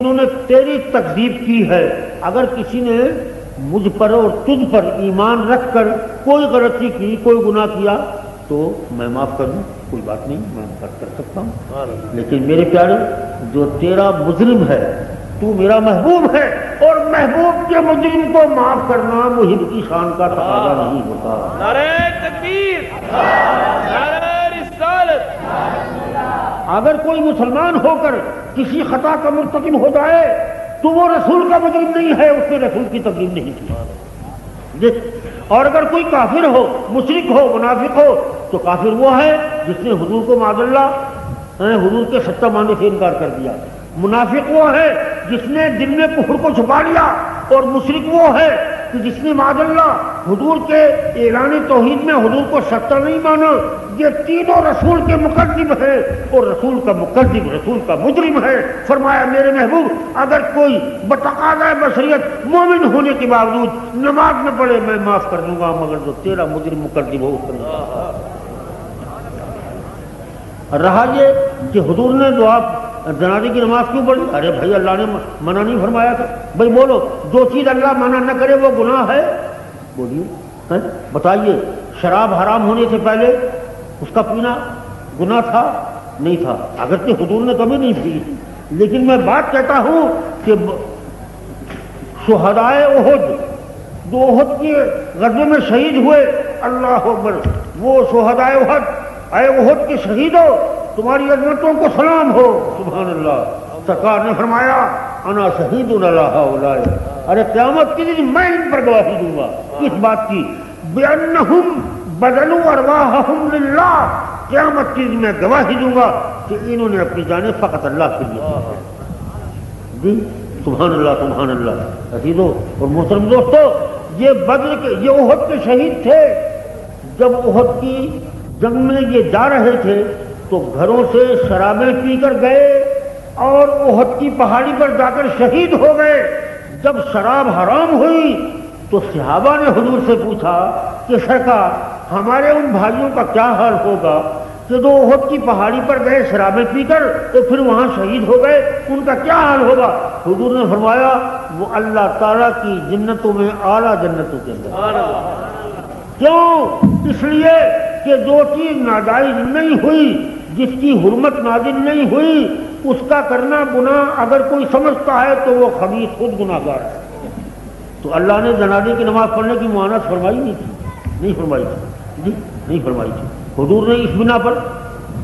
انہوں نے تیری تکذیب کی ہے. اگر کسی نے مجھ پر اور تجھ پر ایمان رکھ کر کوئی غلطی کی، کوئی گناہ کیا تو میں معاف کر دوں، کوئی بات نہیں، میں معاف کر سکتا ہوں. لیکن میرے پیارے، جو تیرا مجرم ہے، تو میرا محبوب ہے، اور محبوب کے مجرم کو معاف کرنا محب کی شان کا تقاضا نہیں ہوتا. نعرہ تکبیر، نعرہ رسالت. اگر کوئی مسلمان ہو کر کسی خطا کا مرتکب ہو جائے تو وہ رسول کا مجرم نہیں ہے، اس نے رسول کی تکذیب نہیں کی. اور اگر کوئی کافر ہو، مشرک ہو، منافق ہو، تو کافر وہ ہے جس نے حضور کو معاذ اللہ حضور کے سچا ماننے سے انکار کر دیا. منافق وہ ہے جس نے دل میں کفر کو چھپا لیا، اور مشرک وہ ہے کہ جس نے معاذ اللہ حضور کے اعلان توحید میں حضور کو سچا نہیں مانا. یہ تینوں رسول کے مقدم ہے، اور رسول کا مقدم رسول کا مجرم ہے. فرمایا میرے محبوب اگر کوئی بتقاضۂ بشریت مومن ہونے کے باوجود نماز نہ پڑھے میں معاف کر دوں گا، مگر جو تیرا مجرم مقدم ہو اس کو نہیں. رہا یہ کہ حضور نے دعا جنازے کی نماز کیوں پڑھی؟ ارے بھائی اللہ نے منع نہیں فرمایا تھا. بھائی بولو، جو چیز اللہ منع نہ کرے وہ گناہ ہے؟ بولیے بتائیے. شراب حرام ہونے سے پہلے اس کا پینا گناہ تھا؟ نہیں تھا، اگرچہ حضور نے کبھی نہیں پی. لیکن میں بات کہتا ہوں کہ شہدائے احد، جو احد کے غزوے میں شہید ہوئے، اللہ اکبر، وہ شہدائے احد، اے احد کے شہیدوں تمہاری عظمتوں کو سلام ہو. سبحان اللہ. سرکار نے فرمایا انا شہید اللہ اولائے، ارے قیامت کے دن میں ان پر گواہی دوں گا. کس بات کی؟ بِأَنَّهُمْ بَذَلُوا أَرْوَاحَهُمْ لِلَّهِ. قیامت کے دن میں گواہی دوں گا کہ انہوں نے اپنی جانیں فقط اللہ کے لیے دی. سبحان اللہ، سبحان اللہ. عزیزو اور محترم دوستو، یہ بدر کے، یہ احد کے شہید تھے. جب احد کی جنگ میں یہ جا رہے تھے تو گھروں سے شرابیں پی کر گئے اور احد کی پہاڑی پر جا کر شہید ہو گئے. جب شراب حرام ہوئی تو صحابہ نے حضور سے پوچھا کہ سرکار ہمارے ان بھائیوں کا کیا حال ہوگا کہ جو احد کی پہاڑی پر گئے شرابیں پی کر تو پھر وہاں شہید ہو گئے، ان کا کیا حال ہوگا؟ حضور نے فرمایا وہ اللہ تعالیٰ کی جنتوں میں اعلیٰ جنتوں کے اندر. کیوں؟ اس لیے کہ جو چیز ناجائز نہیں ہوئی، جس کی حرمت نازل نہیں ہوئی، اس کا کرنا گناہ اگر کوئی سمجھتا ہے تو وہ خبیث خود گناہ گار ہے. تو اللہ نے جنازے کی نماز پڑھنے کی ممانعت فرمائی نہیں تھی، نہیں فرمائی تھی جی، نہیں فرمائی تھی. حضور نے اس بنا پر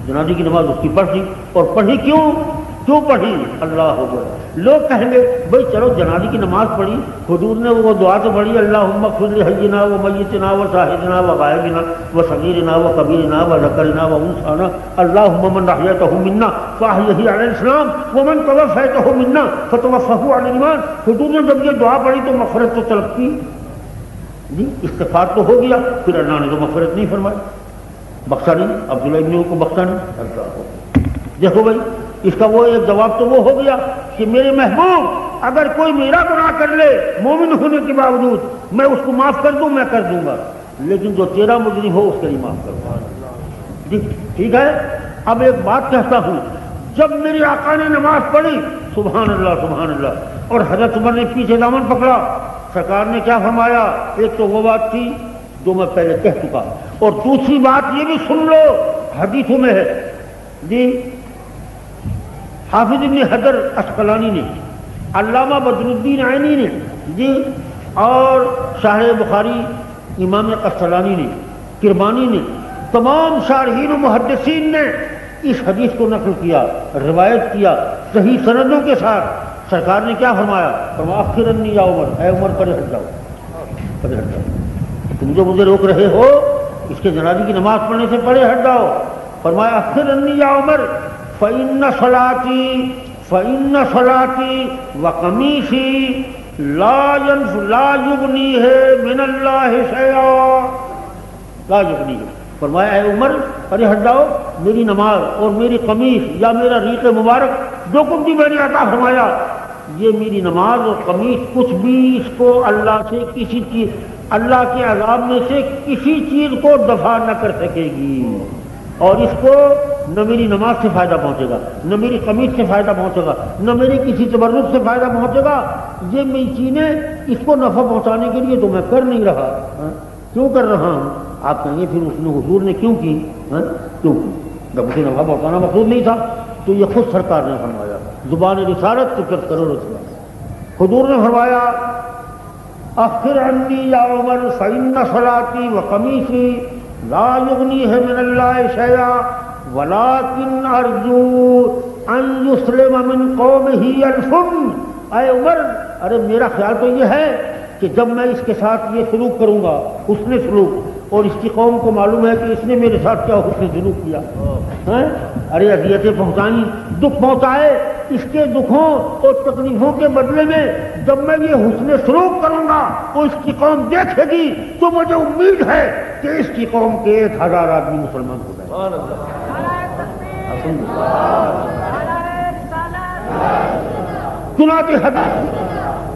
جنازے کی نماز اس کی پڑھی. اور پڑھی کیوں پڑھی؟ اللہ اکبر. لوگ کہیں گے بھائی چلو جنازے کی نماز پڑھی، حضور نے وہ دعا تو پڑھی اللہم اغفر لحینا و میتنا و شاہدنا و غائبنا و صغیرنا و کبیرنا و ذکرنا و انثانا اللہم من احییتہ منا فاحیہ علی الاسلام ومن توفیتہ منا فتوفہ علی الایمان. حضور نے جب یہ دعا پڑھی تو مغفرت تو طلب کی جی، استغفار تو ہو گیا، پھر اللہ نے تو مغفرت نہیں فرمائی، بخشا نہیں، عبداللہ ابن کو بخشا نہیں. اللہ دیکھو بھائی، اس کا وہ ایک جواب تو وہ ہو گیا کہ میرے محبوب اگر کوئی میرا گناہ کر لے مومن ہونے کے باوجود میں اس کو معاف کر دوں، میں کر دوں گا، لیکن جو تیرا مجرم ہو اس کے لیے معاف کروں گا. جی ٹھیک ہے. اب ایک بات کہتا ہوں، جب میرے آقا نے نماز پڑھی، سبحان اللہ سبحان اللہ، اور حضرت عمر نے پیچھے دامن پکڑا، سرکار نے کیا فرمایا؟ ایک تو وہ بات تھی جو میں پہلے کہہ چکا، اور دوسری بات یہ بھی سن لو، حدیثوں میں ہے جی. حافظ ابن حجر عسقلانی نے، علامہ بدر الدین عینی نے جی، اور شارح بخاری امام قسطلانی نے، کرمانی نے، تمام شارحین و محدثین نے اس حدیث کو نقل کیا، روایت کیا صحیح سندوں کے ساتھ. سرکار نے کیا فرمایا؟ فرمایا اخرنی یا عمر، اے عمر پرے ہٹ جاؤ، پرے ہٹ جاؤ، تم جو مجھے روک رہے ہو اس کے جنازے کی نماز پڑھنے سے پرے ہٹ جاؤ. فرمایا اخرنی یا عمر فإن صلاتي وقميصي لا يغنيه من الله شيئا، لا يغنيه. فرمایا اے عمر پرے ہٹ جاؤ، میری نماز اور میری قمیص یا میرا ریق مبارک جو کچھ بھی میں نے عطا فرمایا، یہ میری نماز اور قمیص کچھ بھی اس کو اللہ سے کسی چیز، اللہ کے عذاب میں سے کسی چیز کو دفع نہ کر سکے گی. اور اس کو نہ میری نماز سے فائدہ پہنچے گا، نہ میری قمیص سے فائدہ پہنچے گا، نہ میری کسی تبرک سے فائدہ پہنچے گا. یہ میں چیزیں اس کو نفع پہنچانے کے لیے تو میں کر نہیں رہا. کیوں کر رہا ہوں؟ آپ کہیں گے پھر اس نے حضور نے کیوں کی؟ کیوں کی؟ جب اسے نفع پہنچانا مقصود نہیں تھا تو یہ خود سرکار نے فرمایا، زبان رسالت تو کر کرو رسول. حضور نے فرمایا اخر عنی یا عمر فإن صلاتی وقمیصی لا یغنیہ من اللہ شیئا ولکن ارجو ان یسلم من قومہ الف. اے عمر، ارے میرا خیال تو یہ ہے کہ جب میں اس کے ساتھ یہ سلوک کروں گا، حسن سلوک، اور اس کی قوم کو معلوم ہے کہ اس نے میرے ساتھ کیا حسن سلوک کیا، ارے اذیتیں پہنچائیں، دکھ پہنچائے، اس کے دکھوں اور تکلیفوں کے بدلے میں جب میں یہ حسن سلوک کروں گا تو اس کی قوم دیکھے گی، تو مجھے امید ہے کہ اس کی قوم کے 1000 آدمی مسلمان ہو جائیں.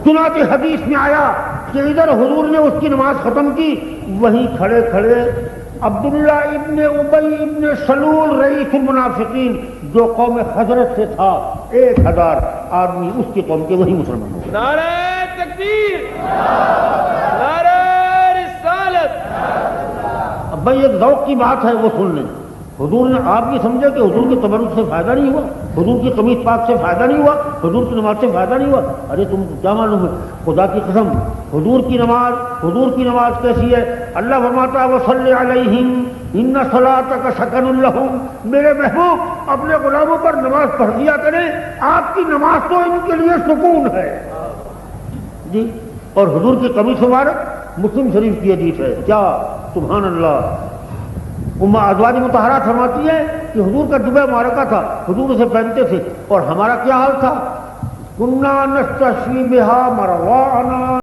چنانچہ حدیث میں آیا کہ ادھر حضور نے اس کی نماز ختم کی، وہیں کھڑے کھڑے عبداللہ ابن ابی ابن سلول رئیس المنافقین جو قوم حضرت سے تھا، 1000 آدمی اس کی قوم کے وہی مسلمان ہو گئے. نعرہ تکبیر، نعرہ رسالت. اب بھائی ایک ذوق کی بات ہے، وہ سن لیں. حضور نے آپ یہ سمجھا کہ حضور کے تبرک سے فائدہ نہیں ہوا، حضور کی قمیص پاک سے فائدہ نہیں ہوا، حضور کی نماز سے فائدہ نہیں ہوا. ارے تم کو کیا معلوم ہے؟ خدا کی قسم، حضور کی نماز کیسی ہے؟ اللہ فرماتا ہے وصلی علیہم ان صلاتک سکن لہم. میرے محبوب اپنے غلاموں پر نماز پڑھ دیا کریں، آپ کی نماز تو ان کے لیے سکون ہے. جی، اور حضور کی قمیص مبارک مسلم شریف کی حدیث ہے. کیا سبحان اللہ. ازواج مطہرات فرماتی ہے کہ حضور کا جبہ مبارکہ تھا، حضور اسے پہنتے تھے، اور ہمارا کیا حال تھا؟ کننا نستشفی بہا مروانا